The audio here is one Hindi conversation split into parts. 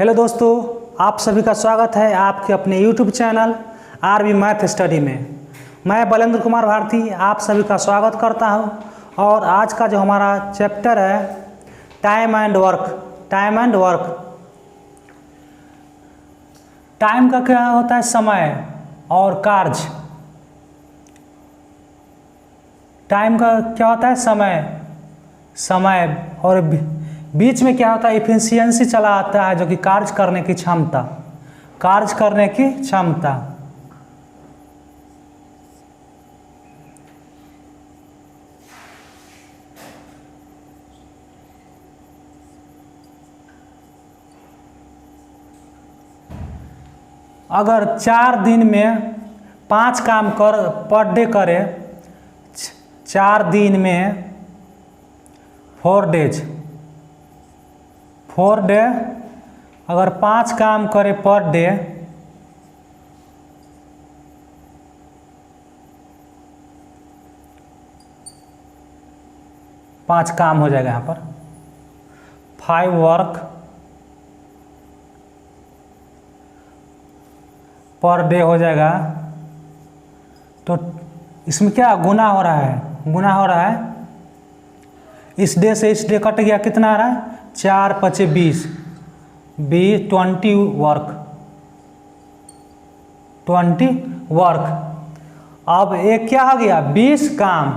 हेलो दोस्तों, आप सभी का स्वागत है आपके अपने YouTube channel RB math study में। मैं बलेंद्र कुमार भारती आप सभी का स्वागत करता हूं। और आज का जो हमारा चैप्टर है टाइम एंड वर्क। टाइम का क्या होता है? समय और कार्य। टाइम का क्या होता है? समय और बीच में क्या होता है? इफिशियंसी चला आता है, जो कि कार्य करने की क्षमता। अगर 4 दिन में 5 काम पर डे करे, 4 दिन में 4 डे अगर 5 काम करे पर डे, पाँच काम हो जाएगा यहाँ पर। 5 वर्क पर डे हो जाएगा। तो इसमें क्या गुना हो रहा है? इस डे से इस डे कट गया, कितना आ रहा है? 4 × 5 = 20, 20 वर्क। अब एक क्या हो गया? 20 काम।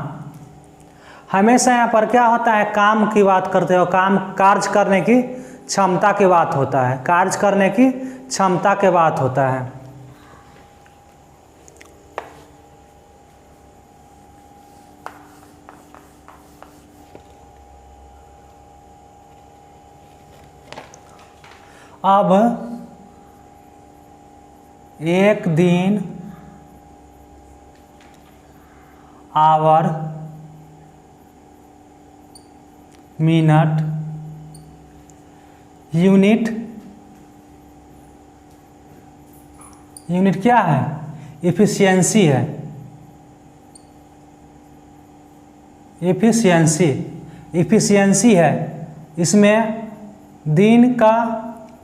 हमेशा यहाँ पर क्या होता है? काम की बात करते हो, कार्य करने की क्षमता की बात होता है। अब एक दिन, आवर, मिनट, यूनिट क्या है? इफिशियंसी है। इफिशियंसी है। इसमें दिन का,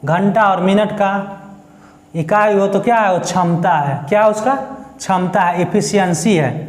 घंटा और मिनट का इकाई हो तो क्या है? वो क्षमता है। क्या उसका? क्षमता है, इफिशियंसी है।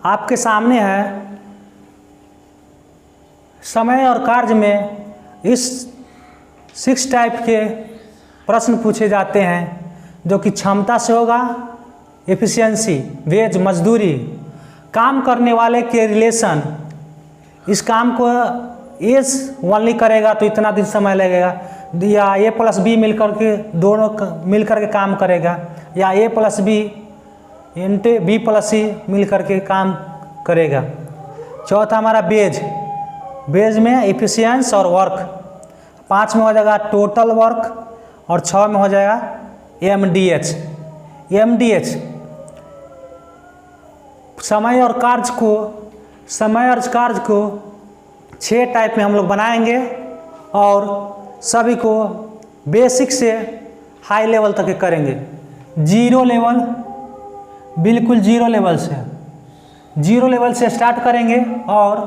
आपके सामने है समय और कार्य में इस 6 टाइप के प्रश्न पूछे जाते हैं, जो कि क्षमता से होगा। एफिशिएंसी, वेज, मजदूरी, काम करने वाले के रिलेशन। इस काम को एज ओनली करेगा तो इतना दिन समय लगेगा, या A+B मिलकर के दोनों मिलकर के काम करेगा, या A+B × B+C मिल करके काम करेगा। चौथा हमारा बेज में एफिशिएंस और वर्क। 5 में हो जाएगा टोटल वर्क और 6 में हो जाएगा MDH। समय और कार्य को 6 टाइप में हम लोग बनाएंगे और सभी को बेसिक से हाई लेवल तक करेंगे। बिल्कुल जीरो लेवल से स्टार्ट करेंगे। और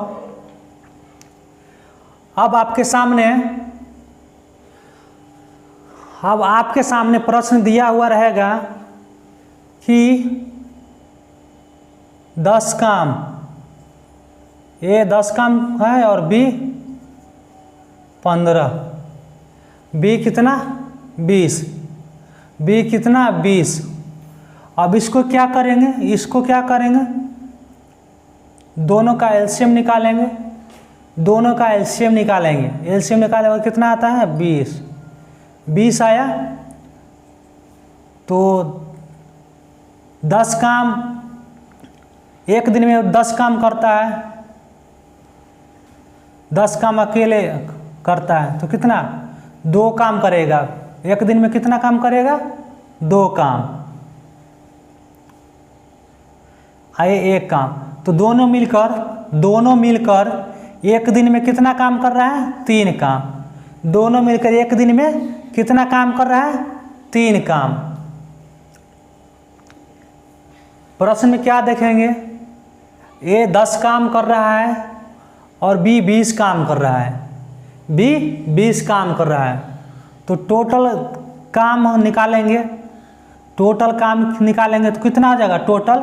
अब आपके सामने प्रश्न दिया हुआ रहेगा कि 10 काम, A 10 काम है और B 15, B कितना? 20, B कितना? 20। अब इसको क्या करेंगे? दोनों का एलसीएम निकालेंगे। एलसीएम निकालेंगे कितना आता है? 20 आया। तो 10 काम, एक दिन में 10 काम करता है, 10 काम अकेले करता है तो कितना? 2 काम करेगा। एक दिन में कितना काम करेगा? 2 काम। आए एक काम, तो दोनों मिलकर एक दिन में कितना काम कर रहा है? 3 काम। दोनों मिलकर एक दिन में कितना काम कर रहा है? 3 काम। प्रश्न में क्या देखेंगे? ए 10 काम कर रहा है और बी 20 काम कर रहा है। बी 20 काम कर रहा है, तो टोटल काम निकालेंगे। टोटल काम निकालेंगे तो कितना आ जाएगा? टोटल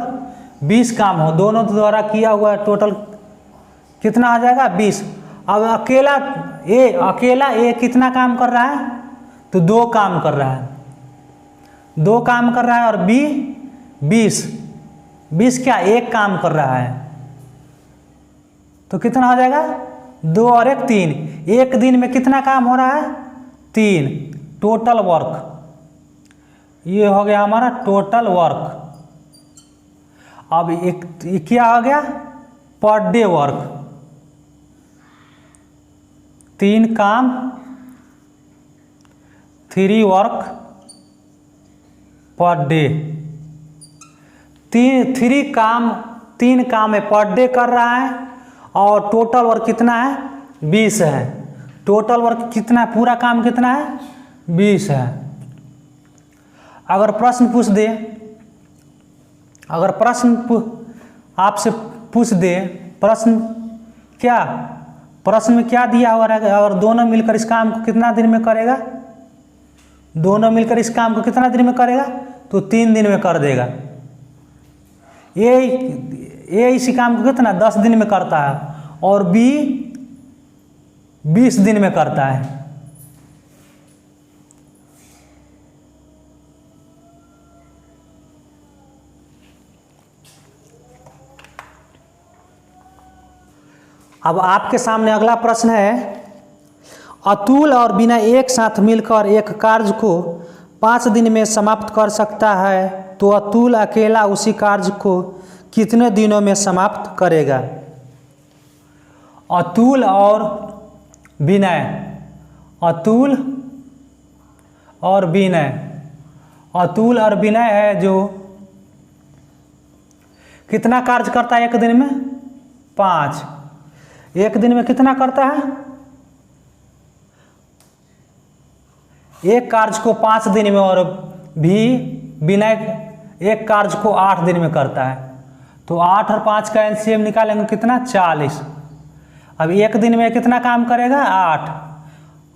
20 काम हो, दोनों द्वारा किया हुआ टोटल कितना आ जाएगा? 20। अब अकेला ए कितना काम कर रहा है? तो 2 काम कर रहा है। 2 काम कर रहा है और बी 20 क्या? 1 काम कर रहा है। तो कितना हो जाएगा? 2 और 1 3। एक दिन में कितना काम हो रहा है? 3। टोटल वर्क, ये हो गया हमारा टोटल वर्क। अब एक क्या हो गया? Per day work. 3 काम, 3 वर्क पर डे। 3 काम है पर डे कर रहा है, और टोटल वर्क कितना है? 20 है। टोटल वर्क कितना, पूरा काम कितना है? 20 है। अगर प्रश्न पूछ दे, आपसे पूछ दे, प्रश्न में क्या दिया हुआ है? और दोनों मिलकर इस काम को कितना दिन में करेगा? दोनों मिलकर इस काम को कितना दिन में करेगा? तो 3 दिन में कर देगा। ए इसी काम को कितना 10 दिन में करता है, और बी 20 दिन में करता है। अब आपके सामने अगला प्रश्न है, अतुल और बीना एक साथ मिलकर एक कार्य को 5 दिन में समाप्त कर सकता है, तो अतुल अकेला उसी कार्य को कितने दिनों में समाप्त करेगा? अतुल और विनय, अतुल और विनय है जो कितना कार्य करता है एक दिन में? 5। एक दिन में कितना करता है? एक कार्य को 5 दिन में, और विनय एक कार्य को 8 दिन में करता है। तो 8 और 5 का एलसीएम निकालेंगे कितना? 40। अब एक दिन में कितना काम करेगा? 8।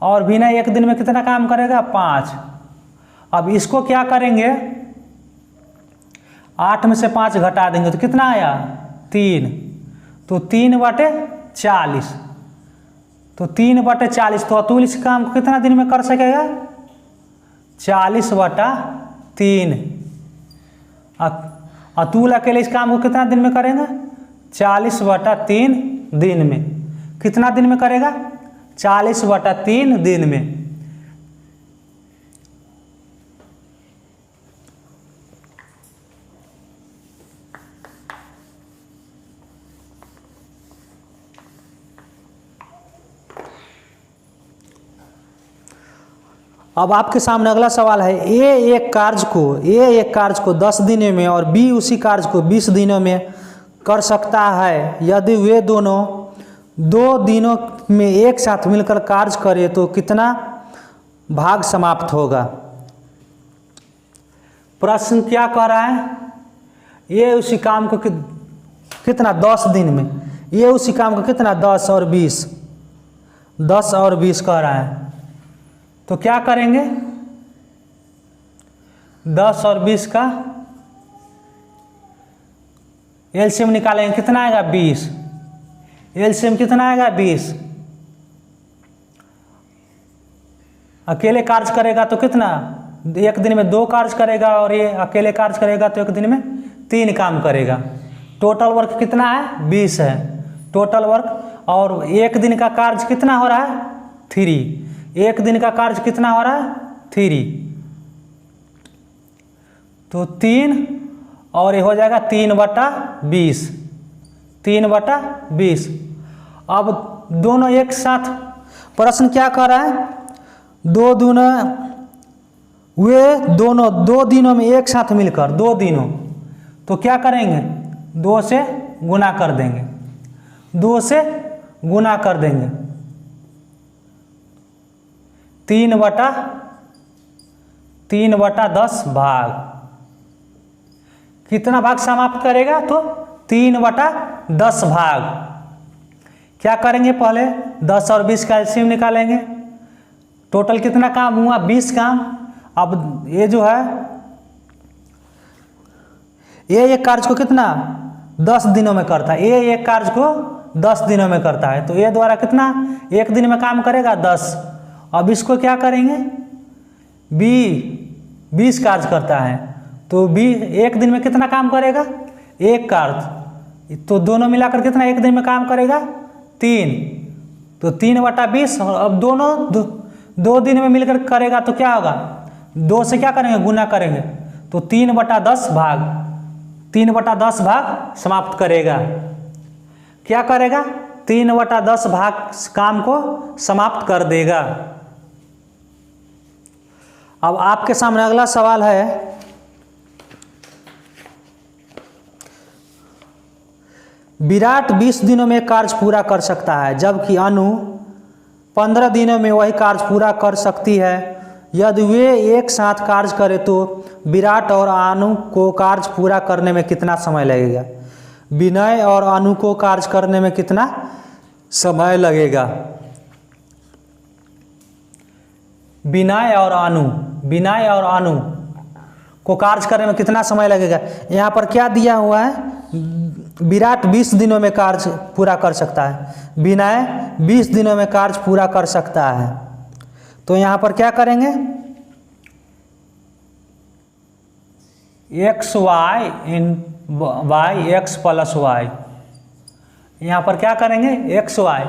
और विनय एक दिन में कितना काम करेगा? 5। अब इसको क्या करेंगे? 8 में से 5 घटा देंगे तो कितना आया? 3। तो 3/40। तो 3/40। तो अतुल इस काम को कितना दिन में कर सकेगा? 40/3। अतुल अकेले इस काम को कितना दिन में करेगा? 40/3 दिन में। कितना दिन में करेगा? 40/3 दिन में। अब आपके सामने अगला सवाल है, ए एक कार्य को 10 दिनों में और बी उसी कार्य को 20 दिनों में कर सकता है। यदि वे दोनों 2 दिनों में एक साथ मिलकर कार्य करें तो कितना भाग समाप्त होगा? प्रश्न क्या कह रहा है? ये उसी काम को कितना 10 दिन में, ये उसी काम को कितना 10 और 20 कह रहा है। तो क्या करेंगे? 10 और 20 का एलसीएम निकालेंगे, कितना आएगा? 20। एलसीएम कितना आएगा? 20। अकेले कार्य करेगा तो कितना? एक दिन में 2 कार्य करेगा, और ये अकेले कार्य करेगा तो एक दिन में 3 काम करेगा। टोटल वर्क कितना है? 20 है टोटल वर्क। और एक दिन का कार्य कितना हो रहा है? 3। एक दिन का कार्य कितना हो रहा है? 3। तो 3 और ये हो जाएगा 3/20। 3/20। अब दोनों एक साथ, प्रश्न क्या कर रहा है? 2 दिनों में एक साथ मिलकर 2 दिनों, तो क्या करेंगे? 2 से गुना कर देंगे, 2 से गुना कर देंगे। 3/10 भाग, कितना भाग समाप्त करेगा? तो 3/10 भाग। क्या करेंगे? पहले 10 और 20 का एलसीएम निकालेंगे। टोटल कितना काम हुआ? 20 काम। अब ये जो है ये एक कार्य को कितना 10 दिनों में करता है, ये एक कार्य को 10 दिनों में करता है, तो ये द्वारा कितना एक दिन में काम करेगा? 10। अब इसको क्या करेंगे? 20 कार्य करता है, तो 20 एक दिन में कितना काम करेगा? एक कार्य, तो दोनों मिलाकर कितना एक दिन में काम करेगा? 3। तो 3/20। अब दोनों 2 दिन में मिलकर करेगा तो क्या होगा? 2 से क्या करेंगे? गुना करेंगे, तो 3/10 भाग, 3/10 भाग समाप्त करेगा। क्या करेगा? 3/10 भाग काम को समाप्त कर देगा। अब आपके सामने अगला सवाल है, विराट 20 दिनों में कार्य पूरा कर सकता है, जबकि अनु 15 दिनों में वही कार्य पूरा कर सकती है। यदि वे एक साथ कार्य करें तो विराट और अनु को कार्य पूरा करने में कितना समय लगेगा? विनय और अनु को कार्य करने में कितना समय लगेगा? विनय और अनु को कार्य करने में कितना समय लगेगा? यहाँ पर क्या दिया हुआ है? विराट 20 दिनों में कार्य पूरा कर सकता है, विनय 20 दिनों में कार्य पूरा कर सकता है। तो यहाँ पर क्या करेंगे? XY by X plus Y। यहाँ पर क्या करेंगे? XY,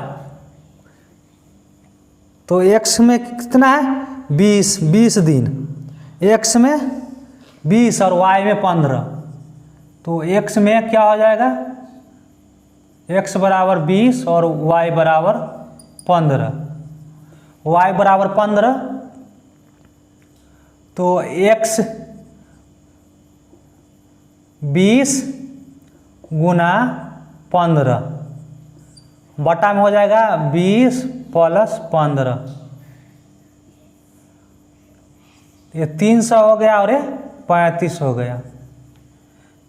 तो X में कितना है? 20 दिन, X में 20 और Y में 15, तो X में क्या हो जाएगा? X बराबर 20 और Y बराबर 15, Y बराबर 15, तो X 20 गुना 15 बटा में हो जाएगा 20 प्लस 15, ये 300 हो गया और ये 35 हो गया,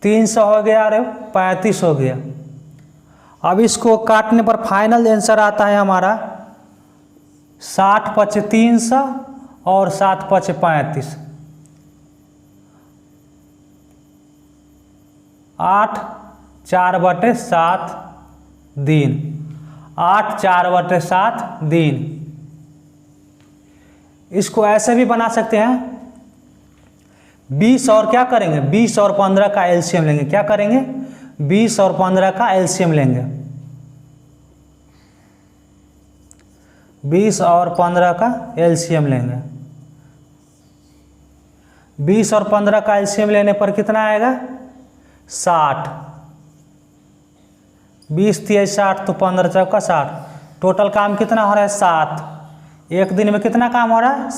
300 हो गया और 35 हो गया। अब इसको काटने पर फाइनल आंसर आता है हमारा 60×5 300 और 7×5 35, 8 4/7 दिन, 8 4/7 दिन। इसको ऐसे भी बना सकते हैं, 20 और क्या करेंगे? 20 और 15 का एलसीएम लेंगे। क्या करेंगे? 20 और 15 का एलसीएम लेंगे, 20 और 15 का एलसीएम लेंगे। 20 और 15 का एलसीएम लेने पर कितना आएगा? 60। 20 × 60 तो 15 × 60। टोटल काम कितना हो रहा है? 7। एक दिन में कितना काम हो रहा है?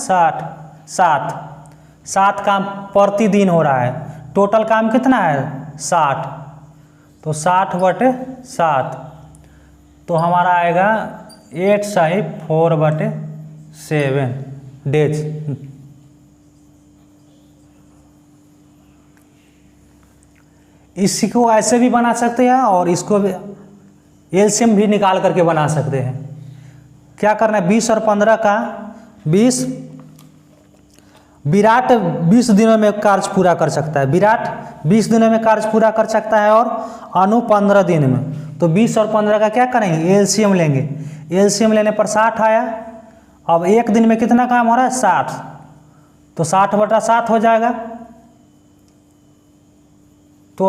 7 काम प्रति दिन हो रहा है। टोटल काम कितना है? 60, तो 60/7, तो हमारा आएगा 8 सही 4/7 डेज। इसको ऐसे भी बना सकते हैं और इसको भी एलसीएम भी निकाल करके बना सकते हैं। क्या करना है? 20 और 15 का 20, विराट 20 दिनों में कार्य पूरा कर सकता है, विराट 20 दिनों में कार्य पूरा कर सकता है और अनु 15 दिन में। तो 20 और 15 का क्या करेंगे? एलसीएम लेंगे। एलसीएम लेने पर 60 आया। अब एक दिन में कितना काम हो रहा है? 60, तो 60/7 हो जाएगा, तो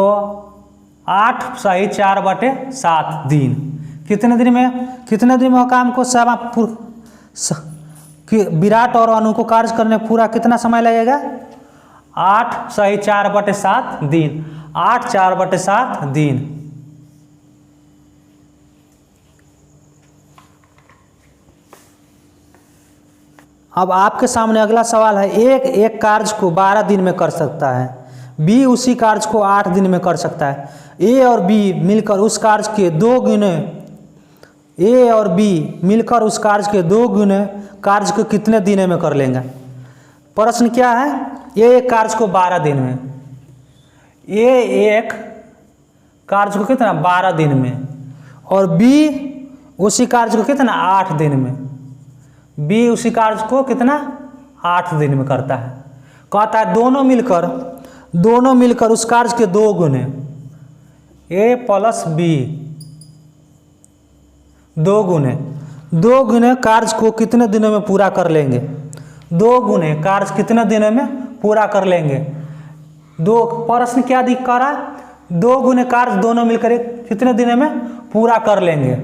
8 सही 4/7 दिन। कितने दिन में काम को विराट और अनु को कार्य करने पूरा कितना समय लगेगा? 8 सही 4/7 दिन, 8 4/7 दिन। अब आपके सामने अगला सवाल है, एक कार्य को 12 दिन में कर सकता है, बी उसी कार्य को 8 दिन में कर सकता है। ए और बी मिलकर उस कार्य के 2 गुने कार्य को कितने दिनों में कर लेंगे। प्रश्न क्या है, ए एक कार्य को 12 दिन में, ए एक कार्य को कितना 12 दिन में, और बी उसी कार्य को कितना 8 दिन में। बी उसी कार्य को कितना 8 दिन में करता है। कहता है दोनों मिलकर उस कार्य के 2 गुने, ए प्लस बी 2 गुने कार्य को कितने दिनों में पूरा कर लेंगे। 2 गुने कार्य कितने दिनों में पूरा कर लेंगे। प्रश्न क्या दिख रहा है, 2 गुने कार्य दोनों मिलकर कितने दिनों में पूरा कर लेंगे।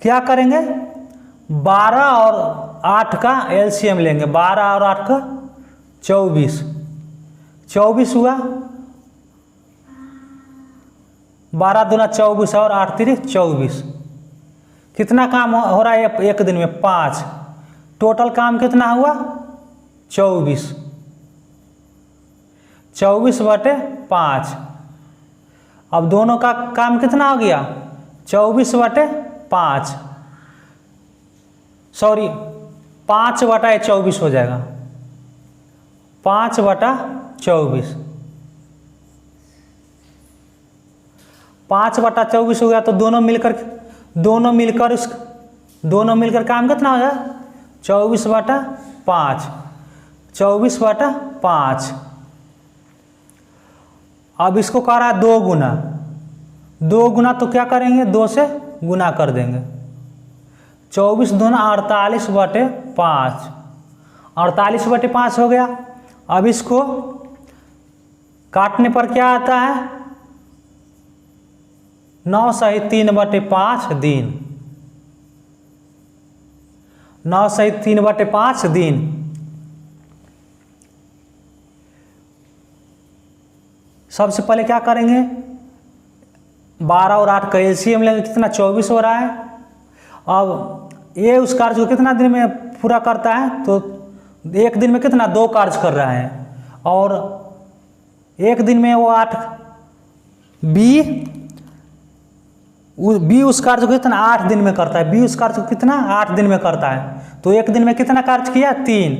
क्या करेंगे, 12 और 8 का एलसीएम लेंगे। 12 और 8 का 24 हुआ, 12 दूना 24 और 8 3 24। कितना काम हो रहा है एक दिन में 5। टोटल काम कितना हुआ 24/5। अब दोनों का काम कितना हो गया 24/5, सॉरी 5/24 हो जाएगा। 5/24 5/24 हो गया। तो दोनों मिलकर काम कितना हो जाएगा 24/5। अब इसको कह रहा है 2 गुना, तो क्या करेंगे 2 से गुना कर देंगे। 24 दूना 48/5, 48/5 हो गया। अब इसको काटने पर क्या आता है 9 सही 3/5 दिन। 9 सही 3/5 दिन। सबसे पहले क्या करेंगे 12 और 8 का एलसीएम लेंगे, कितना 24 हो रहा है। अब ये उस कार्य को कितना दिन में पूरा करता है, तो एक दिन में कितना 2 कार्य कर रहा है, और एक दिन में वो 8 बी उस कार्य को कितना 8 दिन में करता है। बी उस कार्य को कितना 8 दिन में करता है। तो एक दिन में कितना कार्य किया 3,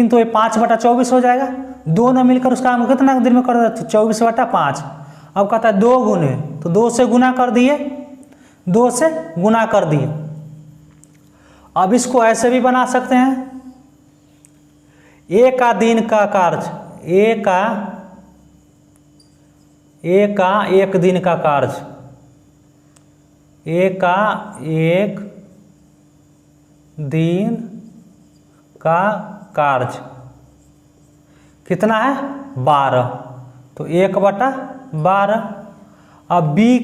तो ये 5/24 हो जाएगा। दोनों मिलकर उस काम को कितना दिन में कर देता है तो 24/5। अब कहता है 2 गुने, तो 2 से गुना कर दिए, 2 से गुना कर दिए। अब इसको ऐसे भी बना सकते हैं, ए का दिन का कार्य, ए का 1 दिन का कार्य, ए का 1 दिन का कार्य कितना है 12, तो 1/12। अब बी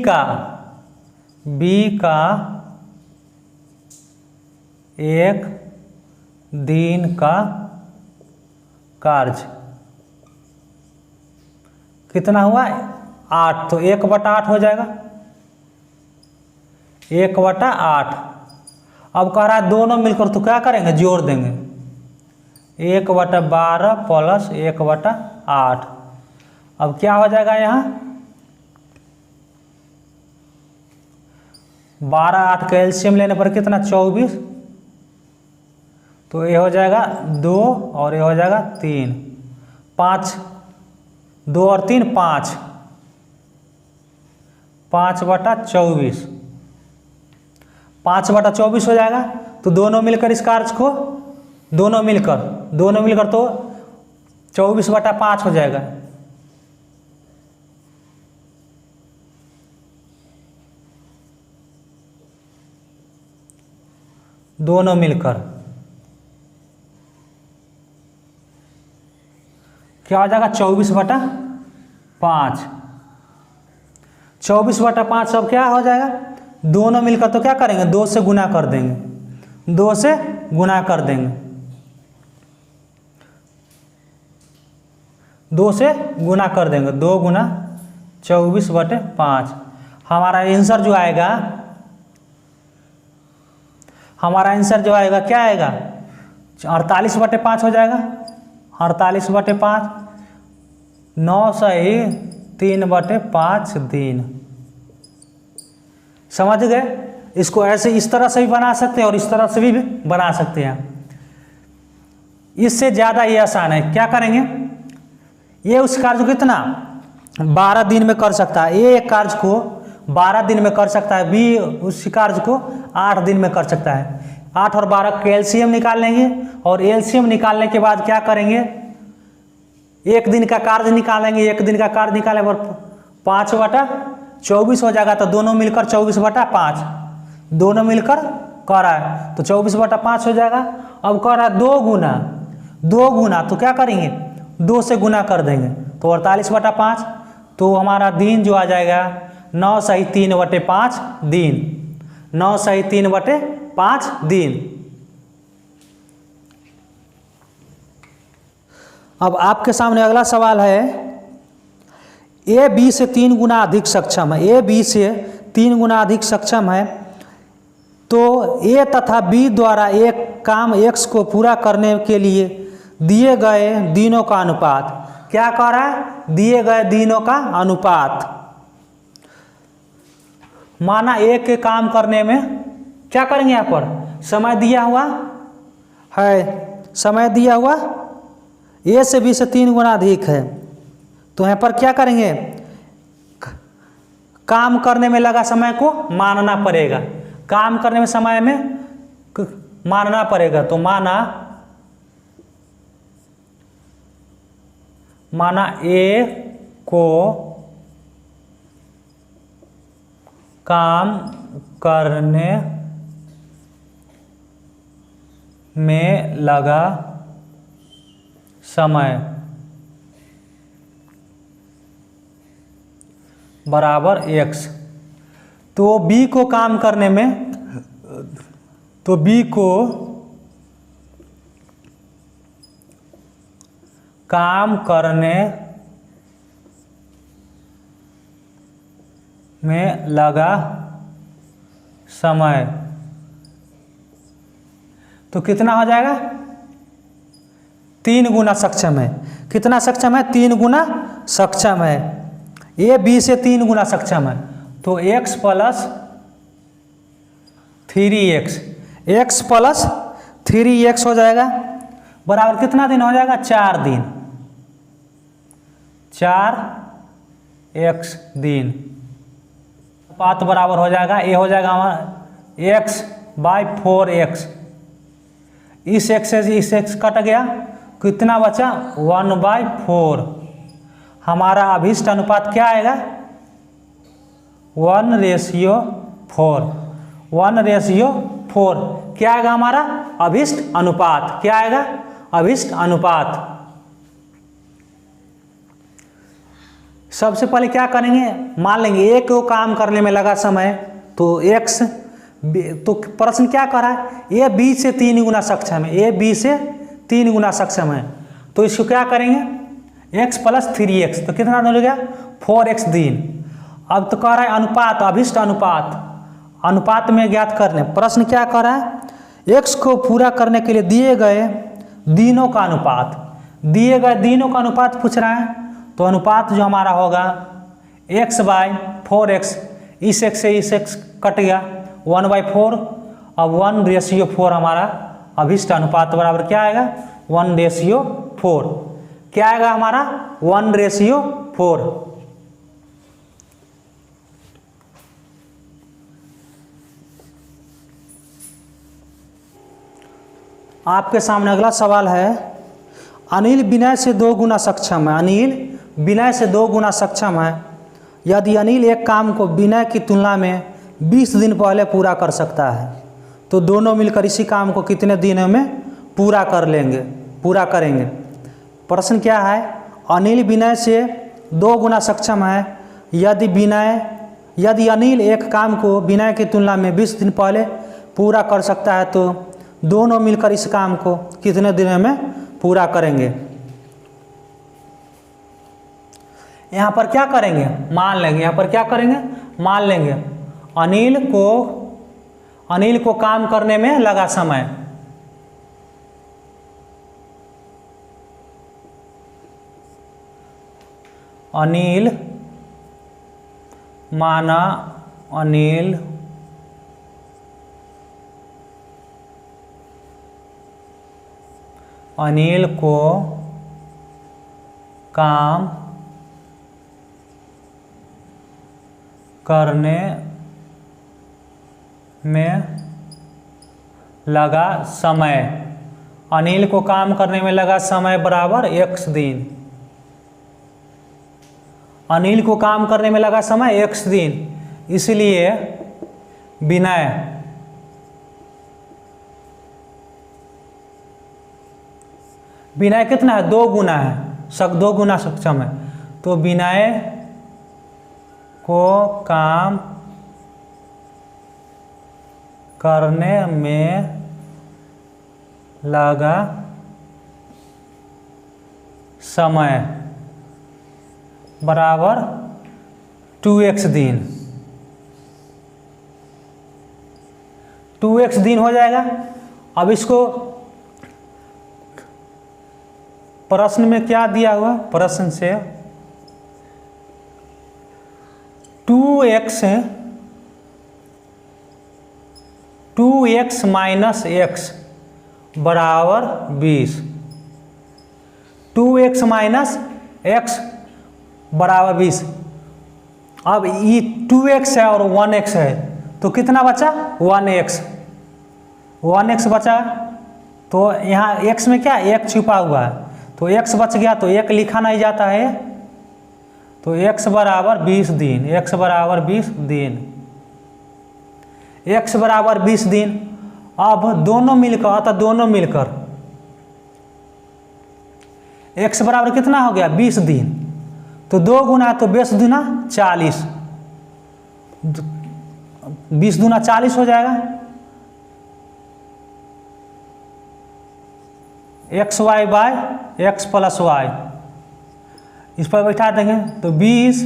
का 1 दिन का कार्य कितना हुआ 8, तो 1/8 हो जाएगा। 1/8। अब कह रहा है दोनों मिलकर, तो क्या करेंगे जोड़ देंगे 1/12 प्लस 1/8। अब क्या हो जाएगा यहाँ 12 8 का एलसीएम लेने पर कितना 24, तो ये हो जाएगा 2 और ये हो जाएगा 3, 5 2 और 3 5, 5/24, 5/24 हो जाएगा। तो दोनों मिलकर इस कार्य को दोनों मिलकर तो 24/5 हो जाएगा। दोनों मिलकर क्या हो जाएगा 24/5। 24/5 अब क्या हो जाएगा, दोनों मिलकर तो क्या करेंगे 2 से गुना कर देंगे, 2 से गुना कर देंगे, 2 से गुना कर देंगे, 2 गुना 24/5। हमारा आंसर जो आएगा क्या आएगा 48/5 हो जाएगा, 48/5, 9 सही 3/5 दिन। समझ गए? इसको ऐसे इस तरह से भी बना सकते हैं और इस तरह से भी बना सकते हैं। इससे ज़्यादा ये आसान है। क्या करेंगे, ये उस कार्य को कितना 12 दिन में कर सकता है, ए एक कार्य को 12 दिन में कर सकता है, बी उसी कार्य को 8 दिन में कर सकता है। 8 और 12 का एलसीएम निकाल लेंगे और एलसीएम निकालने के बाद क्या करेंगे, एक दिन का कार्य निकालेंगे, एक दिन का कार्य निकालने पर 5/24 हो जाएगा, तो दोनों मिलकर 24/5, दोनों मिलकर कह रहा है तो 24/5 हो जाएगा। अब कह रहा है 2 गुना, तो क्या करेंगे 2 से गुना कर देंगे तो 48/5, तो हमारा दिन जो आ जाएगा 9 सही 3/5 दिन, 9 सही 3/5 दिन। अब आपके सामने अगला सवाल है, ए बी से 3 गुना अधिक सक्षम है, ए बी से 3 गुना अधिक सक्षम है, तो ए तथा बी द्वारा एक काम एक्स को पूरा करने के लिए दिए गए दिनों का अनुपात, क्या कह रहा है, दिए गए दिनों का अनुपात। माना ए के काम करने में क्या करेंगे, यहाँ पर समय दिया हुआ है, समय दिया हुआ ए से बी से 3 गुना अधिक है, तो यहाँ पर क्या करेंगे, काम करने में लगा समय को मानना पड़ेगा, काम करने में समय में मानना पड़ेगा। तो माना ए को काम करने में लगा समय बराबर x, तो बी को काम करने में, तो बी को काम करने में लगा समय, तो कितना हो जाएगा, 3 गुना सक्षम है। कितना सक्षम है, 3 गुना सक्षम है। ए बी से 3 गुना सक्षम है, तो x + 3x, x + 3x हो जाएगा बराबर कितना दिन हो जाएगा, 4 दिन, 4x दिन। अनुपात बराबर हो जाएगा, ए हो जाएगा हमारा x/4x, इस x से इस x कट गया, कितना बचा 1/4। हमारा अभिष्ट अनुपात क्या आएगा, 1:4, 1:4 क्या आएगा हमारा अभिष्ट अनुपात, क्या आएगा अभिष्ट अनुपात। सबसे पहले क्या करेंगे, मान लेंगे ए को काम करने में लगा समय, तो x, तो प्रश्न क्या कर रहा है, ए बी से 3 गुना सक्षम है, ए बी से 3 गुना सक्षम है, तो इसको क्या करेंगे x + 3x, तो कितना हो गया 4x दिन। अब तो कह रहा है अनुपात, अभिष्ट अनुपात, अनुपात में ज्ञात करने। प्रश्न क्या कर रहा है, x को पूरा करने के लिए दिए गए दिनों का अनुपात, दिए गए दिनों का अनुपात पूछ रहा है, तो अनुपात जो हमारा होगा x/4x, इस x से इस x कट गया 1/4, अब 1:4 हमारा अभिष्ट अनुपात बराबर क्या आएगा 1:4, क्या आएगा हमारा 1:4। आपके सामने अगला सवाल है, अनिल विनय से 2 गुना सक्षम है, अनिल विनय से 2 गुना सक्षम है, यदि अनिल एक काम को विनय की तुलना में 20 दिन पहले पूरा कर सकता है, तो दोनों मिलकर इसी काम को कितने दिनों में पूरा करेंगे। प्रश्न क्या है, अनिल विनय से 2 गुना सक्षम है, यदि अनिल एक काम को विनय की तुलना में 20 दिन पहले पूरा कर सकता है, तो दोनों मिलकर इस काम को कितने दिनों में पूरा करेंगे। यहाँ पर क्या करेंगे, मान लेंगे, यहाँ पर क्या करेंगे, मान लेंगे अनिल को काम करने में लगा समय, अनिल माना अनिल को काम करने में लगा समय। अनिल को काम करने में लगा समय बराबर x दिन। अनिल को काम करने में लगा समय x दिन, इसलिए विनय कितना है, 2 गुना है, 2 गुना सक्षम है। तो विनय को काम करने में लगा समय बराबर 2x दिन। 2x दिन हो जाएगा। अब इसको प्रश्न में क्या दिया हुआ, प्रश्न से 2x माइनस x बराबर 20। 2x माइनस x बराबर 20। अब ये 2x है और 1x है, तो कितना बचा, 1x। 1x बचा, तो यहाँ x में क्या, 1 छुपा हुआ है, तो x बच गया, तो 1 लिखा नहीं जाता है, तो x बराबर 20 दिन। x बराबर 20 दिन। x बराबर 20 दिन। अब दोनों मिलकर, अतः दोनों मिलकर x बराबर कितना हो गया, 20 दिन। तो 2 गुना, तो 20 दूना 40, 20 दूना 40 हो जाएगा। xy by x plus y, इस पर बैठा देंगे, तो 20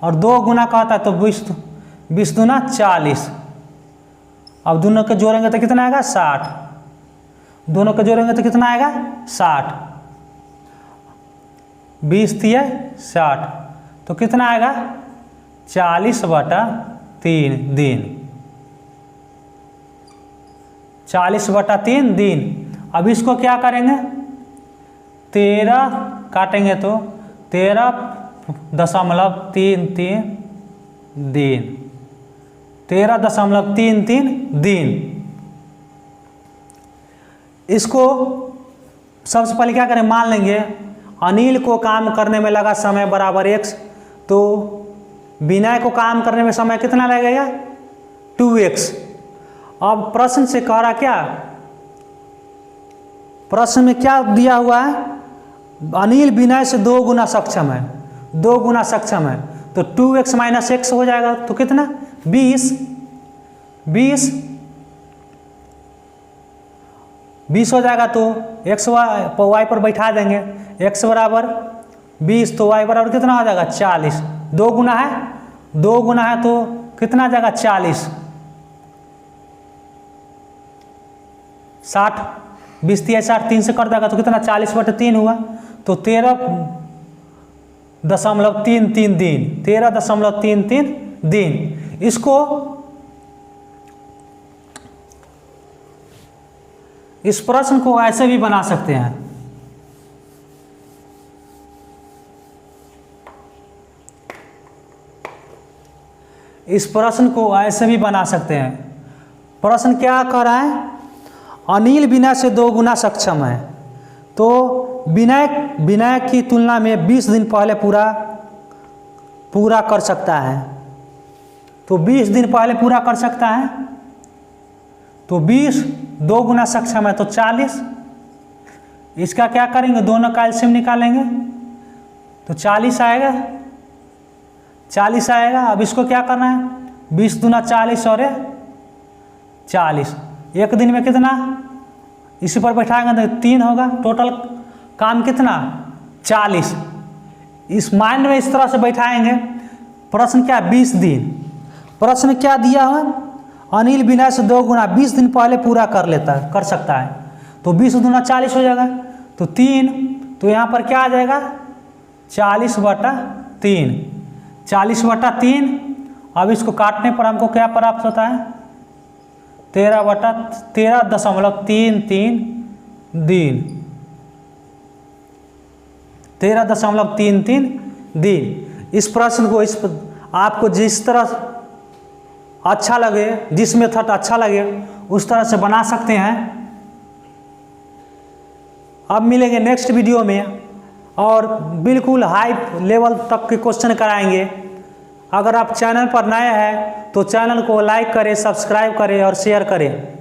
और 2 गुना का होता है, तो 20 दूना 40। अब दोनों के जोड़ेंगे तो कितना आएगा, 60। दोनों के जोड़ेंगे तो कितना आएगा, 60। 20 दिए 60, तो कितना आएगा, 40/3 दिन। 40/3 दिन। अब इसको क्या करेंगे, 13 काटेंगे तो 13.33 दिन। 13.33 दिन। इसको सबसे पहले क्या करें, मान लेंगे अनिल को काम करने में लगा समय बराबर x, तो विनय को काम करने में समय कितना लगेगा, 2x। अब प्रश्न से कह रहा क्या, प्रश्न में क्या दिया हुआ है, अनिल विनय से 2 गुना सक्षम है, 2 गुना सक्षम है, तो 2x माइनस x हो जाएगा, तो कितना, 20 हो जाएगा। तो x y पर बैठा देंगे, x बराबर 20, तो y बराबर कितना हो जाएगा, 40। 2 गुना है, 2 गुना है, तो कितना आ जाएगा, 40। 60, 20 दिया 60, 3 से कट देगा, तो कितना, 40/3 हुआ, तो 13.33 दिन। 13.33 दिन। इसको इस प्रश्न को ऐसे भी बना सकते हैं, इस प्रश्न को ऐसे भी बना सकते हैं। प्रश्न क्या कह रहा है, अनिल विनय से 2 गुना सक्षम है, तो विनय की तुलना में 20 दिन पहले पूरा कर सकता है, तो 20 दिन पहले पूरा कर सकता है, तो 20 2 गुना सक्षम है, तो 40। इसका क्या करेंगे, दोनों का एलसीएम निकालेंगे, तो 40 आएगा, 40 आएगा। अब इसको क्या करना है, 20 दूना 40 और 40, एक दिन में कितना, इसी पर बैठाएंगे तो 3 होगा। टोटल काम कितना, 40। इस माइंड में इस तरह से बैठाएंगे। प्रश्न क्या, 20 दिन। प्रश्न क्या दिया हुआ, अनिल विनय से 2 गुना 20 दिन पहले पूरा कर सकता है, तो 20 दूना 40 हो जाएगा, तो 3, तो यहाँ पर क्या आ जाएगा, 40/3, 40/3। अब इसको काटने पर हमको क्या प्राप्त होता है? 13.33 दिन, 13.33 दिन। इस प्रश्न को आपको जिस तरह अच्छा लगे, जिस मेथड अच्छा लगे उस तरह से बना सकते हैं। अब मिलेंगे नेक्स्ट वीडियो में और बिल्कुल हाई लेवल तक के क्वेश्चन कराएंगे। अगर आप चैनल पर नए हैं तो चैनल को लाइक करें, सब्सक्राइब करें और शेयर करें।